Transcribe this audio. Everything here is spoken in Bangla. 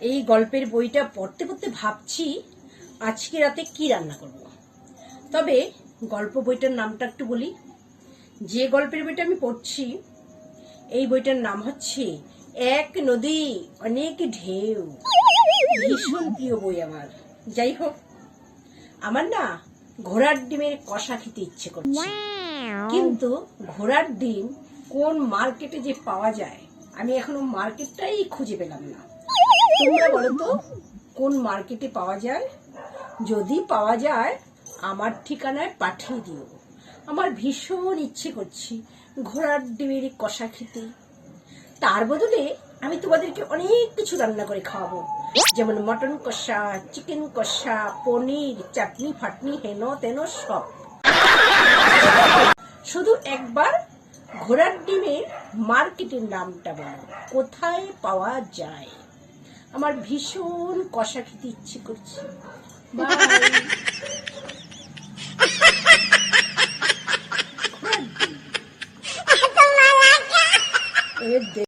এই গল্পের বইটা পড়তে পড়তে ভাবছি আজকে রাতে কি রান্না করব। তবে গল্প বইটার নামটা একটু বলি। যে গল্পের বইটা আমি পড়ছি এই বইটার নাম হচ্ছে এক নদী অনেক ঢেউ। ভীষণ প্রিয় বই আমার। যাই হোক, আমার না ঘোড়ার ডিমের কষা খেতে ইচ্ছে করছে, কিন্তু ঘোড়ার ডিম কোন মার্কেটে যে পাওয়া যায় আমি এখনো মার্কেটটাই খুঁজে পেলাম না। তোমরা বলো তো কোন মার্কেটে পাওয়া যায়? যদি পাওয়া যায় আমার ঠিকানায় পাঠিয়ে দিও। আমার ভীষণ ইচ্ছে করছে ঘোড়ার ডিমের কষা খেতে। তার বদলে আমি তোমাদেরকে অনেক কিছু রান্না করে খাওয়াবো, যেমন মটন কষা, চিকেন কষা, পনির, চাটনি ফাটনি হেন তেন সব। শুধু একবার ঘোড়ার ডিমের মার্কেটের নামটা বলো, কোথায় পাওয়া যায়? আমার ভীষণ কষা খেতে ইচ্ছে করছে। বাই।